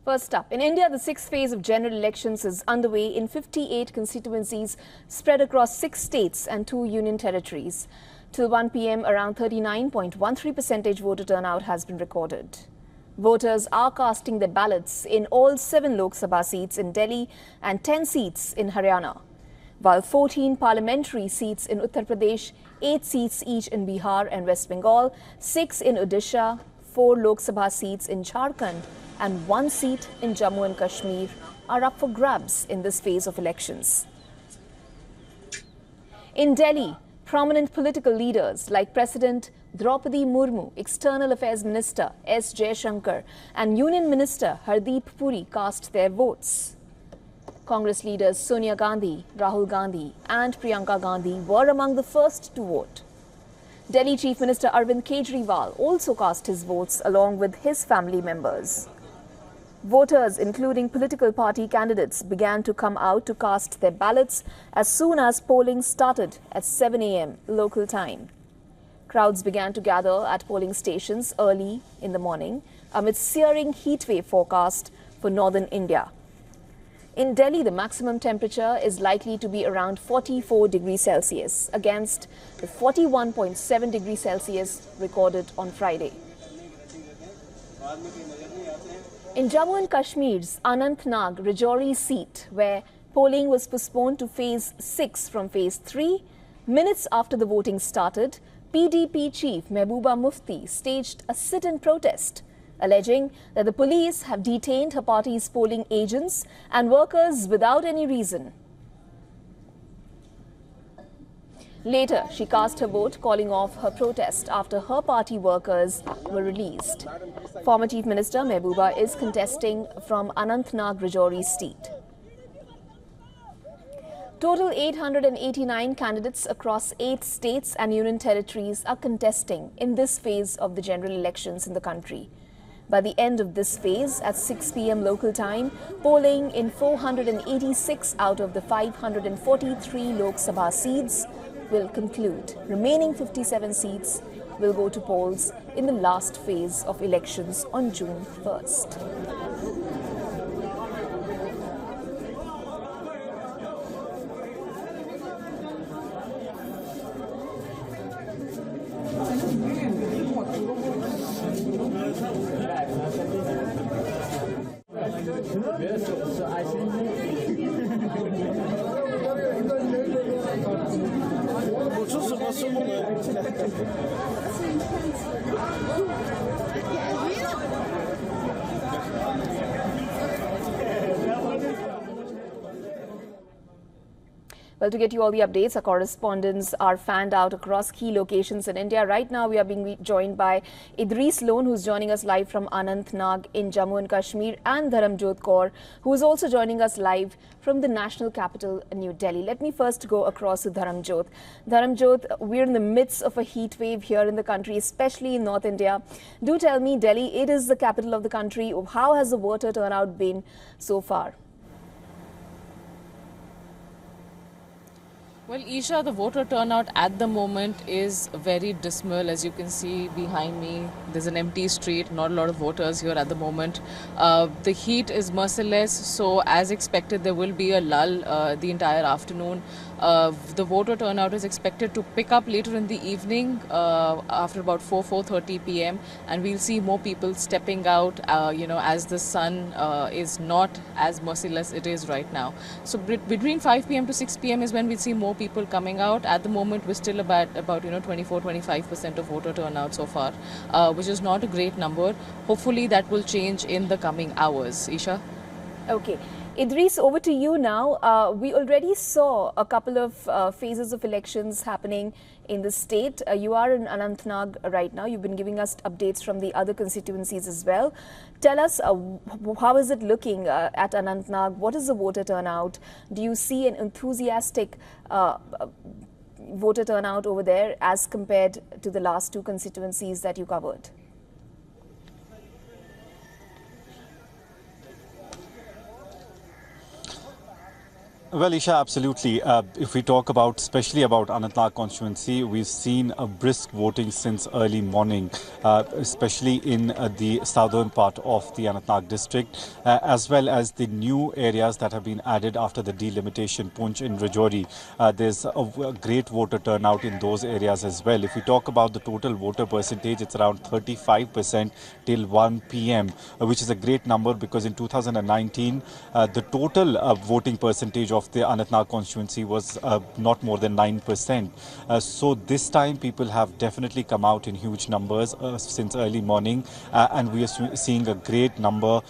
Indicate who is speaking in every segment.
Speaker 1: First up, in India, the sixth phase of general elections is underway in 58 constituencies spread across 6 states and 2 union territories. Till 1 p.m., around 39.13% voter turnout has been recorded. Voters are casting their ballots in all 7 Lok Sabha seats in Delhi and 10 seats in Haryana, while 14 parliamentary seats in Uttar Pradesh, 8 seats each in Bihar and West Bengal, 6 in Odisha, 4 Lok Sabha seats in Jharkhand and 1 seat in Jammu and Kashmir are up for grabs in this phase of elections. In Delhi, prominent political leaders like President Draupadi Murmu, External Affairs Minister S. Jaishankar and Union Minister Hardeep Puri cast their votes. Congress leaders Sonia Gandhi, Rahul Gandhi and Priyanka Gandhi were among the first to vote. Delhi Chief Minister Arvind Kejriwal also cast his votes along with his family members. Voters, including political party candidates, began to come out to cast their ballots as soon as polling started at 7 a.m. local time. Crowds began to gather at polling stations early in the morning amid searing heatwave forecast for northern India. In Delhi, the maximum temperature is likely to be around 44 degrees Celsius against the 41.7 degrees Celsius recorded on Friday. In Jammu and Kashmir's Anantnag Rajouri seat, where polling was postponed to phase 6 from phase 3, minutes after the voting started, PDP chief Mehbooba Mufti staged a sit-in protest, alleging that the police have detained her party's polling agents and workers without any reason. Later, she cast her vote calling off her protest after her party workers were released. Former Chief Minister Mehbooba is contesting from Anantnag Rajouri seat. Total 889 candidates across 8 states and union territories are contesting in this phase of the general elections in the country. By the end of this phase, at 6 p.m. local time, polling in 486 out of the 543 Lok Sabha seats will conclude. Remaining 57 seats will go to polls in the last phase of elections on June 1st. Well, to get you all the updates, our correspondents are fanned out across key locations in India. Right now, we are being joined by Idris Lone, who's joining us live from Anantnag in Jammu and Kashmir, and Dharamjot Kaur, who is also joining us live from the national capital, New Delhi. Let me first go across to Dharamjot. Dharamjot, we're in the midst of a heat wave here in the country, especially in North India. Do tell me, Delhi, it is the capital of the country. How has the voter turnout been so far?
Speaker 2: Well, Isha, the voter turnout at the moment is very dismal. As you can see behind me, there's an empty street, not a lot of voters here at the moment. The heat is merciless, so as expected, there will be a lull the entire afternoon. The voter turnout is expected to pick up later in the evening after about 4:30 p.m. and we'll see more people stepping out, as the sun is not as merciless it is right now. So between 5 p.m. to 6 p.m. is when we'll see more people coming out. At the moment, we're still about 24-25% of voter turnout so far, which is not a great number. Hopefully that will change in the coming hours. Isha?
Speaker 1: Okay. Idris, over to you now. We already saw a couple of phases of elections happening in the state. You are in Anantnag right now. You've been giving us updates from the other constituencies as well. Tell us, how is it looking at Anantnag? What is the voter turnout? Do you see an enthusiastic voter turnout over there as compared to the last 2 constituencies that you covered?
Speaker 3: Well, Isha, absolutely. If we talk about, especially about Anantnag constituency, we've seen a brisk voting since early morning, especially in the southern part of the Anantnag district, as well as the new areas that have been added after the delimitation, Poonch and Rajouri. There's a great voter turnout in those areas as well. If we talk about the total voter percentage, it's around 35% till 1 p.m., which is a great number because in 2019, the total voting percentage of the Anantnag constituency was not more than 9%. So this time people have definitely come out in huge numbers since early morning, and we are seeing a great number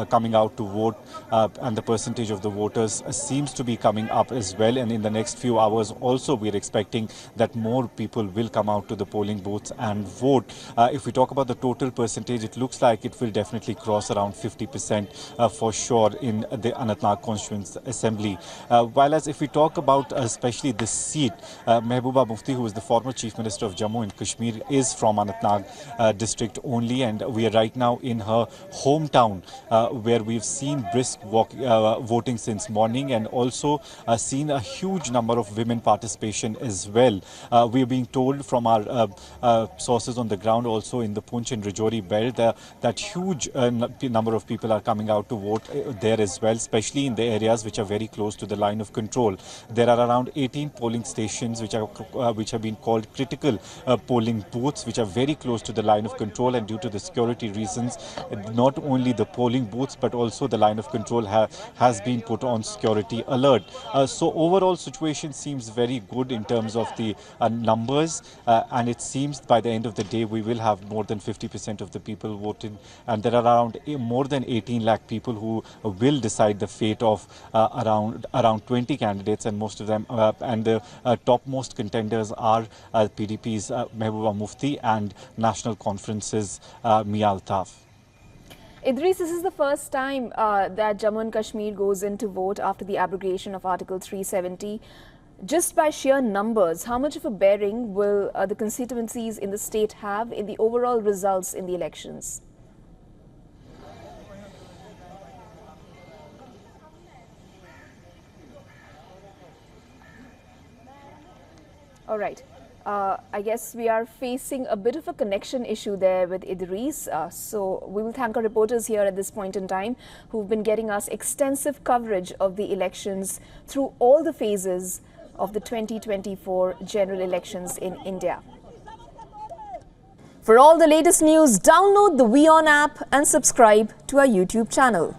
Speaker 3: coming out to vote, and the percentage of the voters seems to be coming up as well. And in the next few hours also we are expecting that more people will come out to the polling booths and vote. If we talk about the total percentage, it looks like it will definitely cross around 50% for sure in the Anantnag constituency assembly. While as if we talk about especially this seat, Mehbooba Mufti, who is the former Chief Minister of Jammu and Kashmir, is from Anantnag district only, and we are right now in her hometown where we've seen brisk voting since morning, and also seen a huge number of women participation as well. We are being told from our sources on the ground also in the Poonch and Rajouri belt that huge number of people are coming out to vote there as well, especially in the areas which are very close to the line of control. There are around 18 polling stations which have been called critical polling booths, which are very close to the line of control, and due to the security reasons, not only the polling booths but also the line of control has been put on security alert. So overall situation seems very good in terms of the numbers, and it seems by the end of the day we will have more than 50% of the people voting, and there are around more than 18 lakh people who will decide the fate of around 20 candidates, and most of them and the topmost contenders are PDP's Mehbooba Mufti and National Conference's Mia Altaf.
Speaker 1: Idris, this is the first time that Jammu and Kashmir goes in to vote after the abrogation of Article 370. Just by sheer numbers, how much of a bearing will the constituencies in the state have in the overall results in the elections? All right. I guess we are facing a bit of a connection issue there with Idris. So we will thank our reporters here at this point in time who've been getting us extensive coverage of the elections through all the phases of the 2024 general elections in India. For all the latest news, download the WION app and subscribe to our YouTube channel.